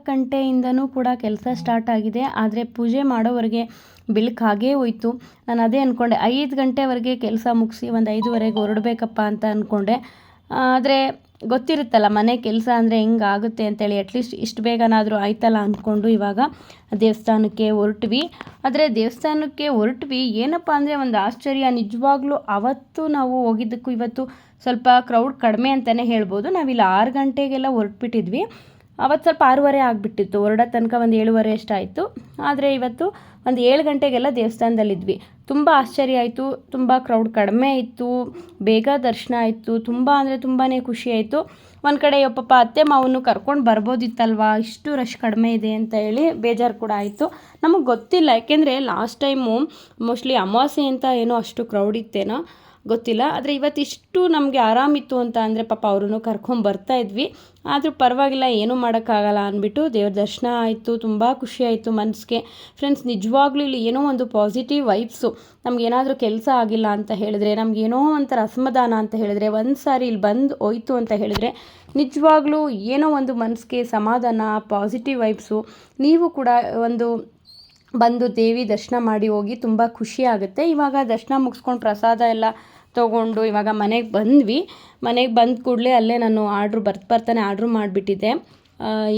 4 ಗಂಟೆಯಿಂದನೂ ಕೂಡ ಕೆಲಸ ಸ್ಟಾರ್ಟ್ ಆಗಿದೆ. ಆದರೆ ಪೂಜೆ ಮಾಡೋವರೆಗೆ ಬೆಳಕು ಹಾಗೇ ಹೋಯಿತು. ನಾನು ಅದೇ ಅಂದ್ಕೊಂಡೆ 5 ಗಂಟೆವರೆಗೆ ಕೆಲಸ ಮುಗಿಸಿ ಒಂದು 5:30ಗೆ ಹೊರಡಬೇಕಪ್ಪ ಅಂತ ಅಂದ್ಕೊಂಡೆ. ಆದರೆ ಗೊತ್ತಿರುತ್ತಲ್ಲ ಮನೆ ಕೆಲಸ ಅಂದರೆ ಹೆಂಗೆ ಆಗುತ್ತೆ ಅಂತೇಳಿ ಅಟ್ಲೀಸ್ಟ್ ಇಷ್ಟು ಬೇಗನಾದರೂ ಆಯ್ತಲ್ಲ ಅಂದ್ಕೊಂಡು ಇವಾಗ ದೇವಸ್ಥಾನಕ್ಕೆ ಹೊರಟ್ವಿ. ಆದರೆ ದೇವಸ್ಥಾನಕ್ಕೆ ಹೊರಟ್ವಿ ಏನಪ್ಪ ಅಂದರೆ ಒಂದು ಆಶ್ಚರ್ಯ, ನಿಜವಾಗ್ಲೂ ಅವತ್ತು ನಾವು ಹೋಗಿದ್ದಕ್ಕೂ ಇವತ್ತು ಸ್ವಲ್ಪ ಕ್ರೌಡ್ ಕಡಿಮೆ ಅಂತಲೇ ಹೇಳ್ಬೋದು. ನಾವಿಲ್ಲಿ 6 ಗಂಟೆಗೆಲ್ಲ ಹೊರಟ್ಬಿಟ್ಟಿದ್ವಿ. ಅವತ್ತು ಸ್ವಲ್ಪ 6:30 ಆಗಿಬಿಟ್ಟಿತ್ತು, ಹೊರಡೋ ತನಕ ಒಂದು 7:30 ಅಷ್ಟಾಯಿತು. ಆದರೆ ಇವತ್ತು ಒಂದು 7 ಗಂಟೆಗೆಲ್ಲ ದೇವಸ್ಥಾನದಲ್ಲಿದ್ವಿ. ತುಂಬ ಆಶ್ಚರ್ಯ ಆಯಿತು, ತುಂಬ ಕ್ರೌಡ್ ಕಡಿಮೆ ಇತ್ತು, ಬೇಗ ದರ್ಶನ ಆಯಿತು. ತುಂಬ ಅಂದರೆ ತುಂಬಾ ಖುಷಿ ಆಯಿತು. ಒಂದು ಕಡೆ ಪಾಪ ಅತ್ತೆ ಮಾವನ್ನು ಕರ್ಕೊಂಡು ಬರ್ಬೋದಿತ್ತಲ್ವಾ, ಇಷ್ಟು ರಶ್ ಕಡಿಮೆ ಇದೆ ಅಂತ ಹೇಳಿ ಬೇಜಾರು ಕೂಡ ಆಯಿತು. ನಮಗೆ ಗೊತ್ತಿಲ್ಲ, ಯಾಕೆಂದರೆ ಲಾಸ್ಟ್ ಟೈಮು ಮೋಸ್ಟ್ಲಿ ಅಮಾವಾಸ್ಯೆ ಅಂತ ಏನೋ ಅಷ್ಟು ಕ್ರೌಡ್ ಇತ್ತೇನೋ ಗೊತ್ತಿಲ್ಲ. ಆದರೆ ಇವತ್ತಿಷ್ಟು ನಮಗೆ ಆರಾಮಿತ್ತು ಅಂತ ಅಂದರೆ ಪಾಪ ಅವ್ರನ್ನೂ ಕರ್ಕೊಂಡು ಬರ್ತಾಯಿದ್ವಿ. ಆದರೂ ಪರವಾಗಿಲ್ಲ, ಏನೂ ಮಾಡೋಕ್ಕಾಗಲ್ಲ ಅಂದ್ಬಿಟ್ಟು ದೇವ್ರ ದರ್ಶನ ಆಯಿತು. ತುಂಬ ಖುಷಿ ಆಯಿತು ಮನಸ್ಸಿಗೆ. ಫ್ರೆಂಡ್ಸ್, ನಿಜವಾಗ್ಲೂ ಇಲ್ಲಿ ಏನೋ ಒಂದು ಪಾಸಿಟಿವ್ ವೈಬ್ಸು. ನಮಗೇನಾದರೂ ಕೆಲಸ ಆಗಿಲ್ಲ ಅಂತ ಹೇಳಿದ್ರೆ, ನಮಗೇನೋ ಒಂಥರ ಅಸಮಾಧಾನ ಅಂತ ಹೇಳಿದ್ರೆ, ಒಂದು ಸಾರಿ ಇಲ್ಲಿ ಬಂದು ಹೋಯ್ತು ಅಂತ ಹೇಳಿದ್ರೆ ನಿಜವಾಗ್ಲೂ ಏನೋ ಒಂದು ಮನಸ್ಸಿಗೆ ಸಮಾಧಾನ, ಪಾಸಿಟಿವ್ ವೈಬ್ಸು. ನೀವು ಕೂಡ ಒಂದು ಬಂದು ದೇವಿ ದರ್ಶನ ಮಾಡಿ ಹೋಗಿ, ತುಂಬ ಖುಷಿ ಆಗುತ್ತೆ. ಇವಾಗ ದರ್ಶನ ಮುಗಿಸ್ಕೊಂಡು ಪ್ರಸಾದ ಎಲ್ಲ ತೊಗೊಂಡು ಇವಾಗ ಮನೆಗೆ ಬಂದ್ವಿ. ಮನೆಗೆ ಬಂದ ಕೂಡಲೇ ಅಲ್ಲೇ ನಾನು ಬರ್ತಾನೆ ಆರ್ಡ್ರ್ ಮಾಡಿಬಿಟ್ಟಿದ್ದೆ.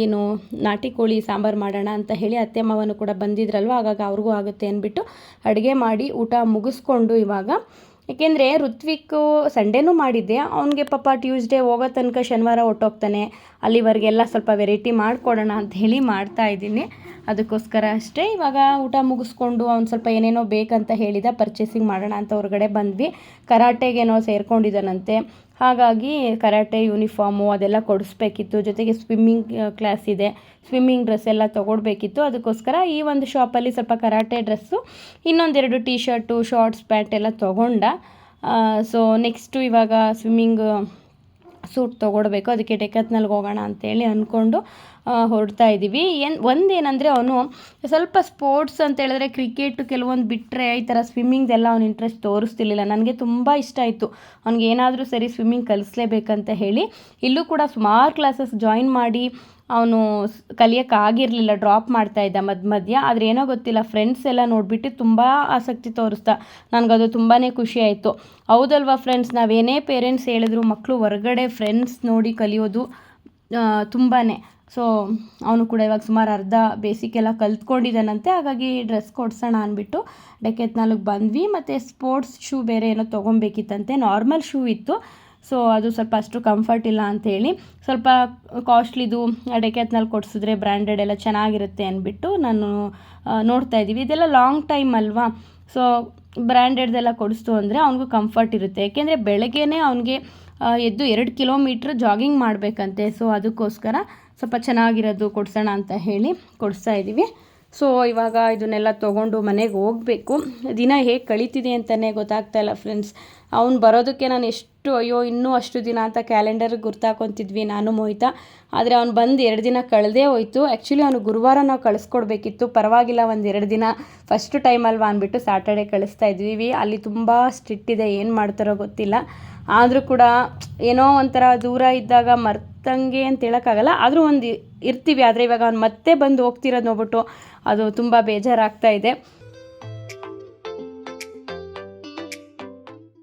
ಏನು ನಾಟಿ ಕೋಳಿ ಸಾಂಬಾರು ಮಾಡೋಣ ಅಂತ ಹೇಳಿ ಅತ್ತೆ ಮಾವನು ಕೂಡ ಬಂದಿದ್ರಲ್ವ, ಹಾಗಾಗಿ ಅವ್ರಿಗೂ ಆಗುತ್ತೆ ಅಂದ್ಬಿಟ್ಟು ಅಡುಗೆ ಮಾಡಿ ಊಟ ಮುಗಿಸ್ಕೊಂಡು ಇವಾಗ, ಏಕೆಂದರೆ ಋತ್ವಿಕ್ ಸಂಡೇನೂ ಮಾಡಿದ್ದೆ, ಅವನಿಗೆ ಪಾಪ ಟ್ಯೂಸ್ಡೇ ಹೋಗೋ ತನಕ ಶನಿವಾರ ಹೊಟ್ಟೋಗ್ತಾನೆ, ಅಲ್ಲಿವರೆಗೆಲ್ಲ ಸ್ವಲ್ಪ ವೆರೈಟಿ ಮಾಡಿಕೊಡೋಣ ಅಂತ ಹೇಳಿ ಮಾಡ್ತಾಯಿದ್ದೀನಿ. ಅದಕ್ಕೋಸ್ಕರ ಅಷ್ಟೇ. ಇವಾಗ ಊಟ ಮುಗಿಸ್ಕೊಂಡು ಅವ್ನು ಸ್ವಲ್ಪ ಏನೇನೋ ಬೇಕಂತ ಹೇಳಿದ, ಪರ್ಚೇಸಿಂಗ್ ಮಾಡೋಣ ಅಂತ ಹೊರಗಡೆ ಬಂದ್ವಿ. ಕರಾಟೆಗೇನೋ ಸೇರ್ಕೊಂಡಿದ್ದಾನಂತೆ, ಹಾಗಾಗಿ ಕರಾಟೆ ಯೂನಿಫಾರ್ಮು ಅದೆಲ್ಲ ಕೊಡಿಸ್ಬೇಕಿತ್ತು. ಜೊತೆಗೆ ಸ್ವಿಮ್ಮಿಂಗ್ ಕ್ಲಾಸ್ ಇದೆ, ಸ್ವಿಮ್ಮಿಂಗ್ ಡ್ರೆಸ್ ಎಲ್ಲ ತೊಗೊಳ್ಬೇಕಿತ್ತು. ಅದಕ್ಕೋಸ್ಕರ ಈ ಒಂದು ಶಾಪಲ್ಲಿ ಸ್ವಲ್ಪ ಕರಾಟೆ ಡ್ರೆಸ್ಸು, ಇನ್ನೊಂದೆರಡು ಟೀ ಶರ್ಟು, ಶಾರ್ಟ್ಸ್, ಪ್ಯಾಂಟ್ ಎಲ್ಲ ತೊಗೊಂಡ. ಸೊ ನೆಕ್ಸ್ಟು ಇವಾಗ ಸ್ವಿಮ್ಮಿಂಗ್ ಸೂಟ್ ತೊಗೊಳ್ಬೇಕು, ಅದಕ್ಕೆ ಡೆಕತ್ನಲ್ಗೆ ಹೋಗೋಣ ಅಂತೇಳಿ ಅಂದ್ಕೊಂಡು ಹೊರಡ್ತಾ ಇದ್ದೀವಿ. ಒಂದೇನಂದರೆ ಅವನು ಸ್ವಲ್ಪ ಸ್ಪೋರ್ಟ್ಸ್ ಅಂತ ಹೇಳಿದ್ರೆ ಕ್ರಿಕೆಟ್ ಕೆಲವೊಂದು ಬಿಟ್ಟರೆ ಈ ಥರ ಸ್ವಿಮ್ಮಿಂಗ್ದೆಲ್ಲ ಅವ್ನು ಇಂಟ್ರೆಸ್ಟ್ ತೋರಿಸ್ತಿರ್ಲಿಲ್ಲ. ನನಗೆ ತುಂಬ ಇಷ್ಟ ಆಯಿತು, ಅವ್ನಿಗೆ ಏನಾದರೂ ಸರಿ ಸ್ವಿಮ್ಮಿಂಗ್ ಕಲಿಸ್ಲೇಬೇಕಂತ ಹೇಳಿ ಇಲ್ಲೂ ಕೂಡ ಸುಮಾರು ಕ್ಲಾಸಸ್ ಜಾಯಿನ್ ಮಾಡಿ ಅವನು ಕಲಿಯೋಕ್ಕಾಗಿರಲಿಲ್ಲ, ಡ್ರಾಪ್ ಮಾಡ್ತಾಯಿದ್ದ ಮಧ್ಯ. ಆದರೆ ಏನೋ ಗೊತ್ತಿಲ್ಲ, ಫ್ರೆಂಡ್ಸ್ ಎಲ್ಲ ನೋಡಿಬಿಟ್ಟು ತುಂಬ ಆಸಕ್ತಿ ತೋರಿಸ್ತಾ. ನನಗದು ತುಂಬಾ ಖುಷಿ ಆಯಿತು. ಹೌದಲ್ವಾ ಫ್ರೆಂಡ್ಸ್, ನಾವೇನೇ ಪೇರೆಂಟ್ಸ್ ಹೇಳಿದ್ರು ಮಕ್ಕಳು ಹೊರಗಡೆ ಫ್ರೆಂಡ್ಸ್ ನೋಡಿ ಕಲಿಯೋದು ತುಂಬಾ. ಸೊ ಅವನು ಕೂಡ ಇವಾಗ ಸುಮಾರು ಅರ್ಧ ಬೇಸಿಕ್ ಎಲ್ಲ ಕಲ್ತ್ಕೊಂಡಿದ್ದಾನಂತೆ, ಹಾಗಾಗಿ ಡ್ರೆಸ್ ಕೊಡ್ಸೋಣ ಅಂದ್ಬಿಟ್ಟು ಡೆಕೆತ್ನಾಲ್ಗೆ ಬಂದ್ವಿ. ಮತ್ತು ಸ್ಪೋರ್ಟ್ಸ್ ಶೂ ಬೇರೆ ಏನೋ ತೊಗೊಬೇಕಿತ್ತಂತೆ, ನಾರ್ಮಲ್ ಶೂ ಇತ್ತು. ಸೊ ಅದು ಸ್ವಲ್ಪ ಅಷ್ಟು ಕಂಫರ್ಟ್ ಇಲ್ಲ ಅಂಥೇಳಿ ಸ್ವಲ್ಪ ಕಾಸ್ಟ್ಲಿದು ಡೆಕೆತ್ನಲ್ಲಿ ಕೊಡಿಸಿದ್ರೆ ಬ್ರ್ಯಾಂಡೆಡ್ ಎಲ್ಲ ಚೆನ್ನಾಗಿರುತ್ತೆ ಅಂದ್ಬಿಟ್ಟು ನಾನು ನೋಡ್ತಾ ಇದ್ದೀವಿ. ಇದೆಲ್ಲ ಲಾಂಗ್ ಟೈಮ್ ಅಲ್ವಾ, ಸೊ ಬ್ರ್ಯಾಂಡೆಡ್ದೆಲ್ಲ ಕೊಡಿಸ್ತು ಅಂದರೆ ಅವ್ನಿಗೂ ಕಂಫರ್ಟ್ ಇರುತ್ತೆ. ಏಕೆಂದರೆ ಬೆಳಗ್ಗೆನೇ ಅವನಿಗೆ ಎದ್ದು 2 ಕಿಲೋಮೀಟ್ರ್ ಜಾಗಿಂಗ್ ಮಾಡಬೇಕಂತೆ. ಸೊ ಅದಕ್ಕೋಸ್ಕರ ಸ್ವಲ್ಪ ಚೆನ್ನಾಗಿರೋದು ಕೊಡ್ಸೋಣ ಅಂತ ಹೇಳಿ ಕೊಡಿಸ್ತಾ ಇದ್ದೀವಿ. ಸೊ ಇವಾಗ ಇದನ್ನೆಲ್ಲ ತೊಗೊಂಡು ಮನೆಗೆ ಹೋಗಬೇಕು. ದಿನ ಹೇಗೆ ಕಳೀತಿದೆ ಅಂತಲೇ ಗೊತ್ತಾಗ್ತಾಯಿಲ್ಲ ಫ್ರೆಂಡ್ಸ್. ಅವ್ನು ಬರೋದಕ್ಕೆ ನಾನು ಇನ್ನೂ ಅಷ್ಟು ದಿನ ಅಂತ ಕ್ಯಾಲೆಂಡರ್ಗೆ ಗುರ್ತಾಕೊತಿದ್ವಿ ನಾನು ಮೋಹಿತ. ಆದರೆ ಅವ್ನು ಬಂದು 2 ದಿನ ಕಳೆದೇ ಹೋಯಿತು. ಆ್ಯಕ್ಚುಲಿ ಅವನು ಗುರುವಾರ ನಾವು ಕಳಿಸ್ಕೊಡ್ಬೇಕಿತ್ತು, ಪರವಾಗಿಲ್ಲ ಒಂದು 2 ದಿನ ಫಸ್ಟ್ ಟೈಮ್ ಅಲ್ವಾ ಅಂದ್ಬಿಟ್ಟು ಸ್ಯಾಟರ್ಡೆ ಕಳಿಸ್ತಾ ಇದ್ವಿ. ಅಲ್ಲಿ ತುಂಬ ಸ್ಟ್ರಿಕ್ಟ್ ಇದೆ, ಏನು ಮಾಡ್ತಾರೋ ಗೊತ್ತಿಲ್ಲ. ಆದರೂ ಕೂಡ ಏನೋ ಒಂಥರ ದೂರ ಇದ್ದಾಗ ಮರ್ತಂಗೆ ಅಂತ ಹೇಳೋಕ್ಕಾಗಲ್ಲ, ಆದರೂ ಒಂದು ಇರ್ತೀವಿ. ಆದರೆ ಇವಾಗ ಅವ್ನು ಮತ್ತೆ ಬಂದು ಹೋಗ್ತಿರೋದು ನೋಡ್ಬಿಟ್ಟು ಅದು ತುಂಬ ಬೇಜಾರಾಗ್ತಾ ಇದೆ.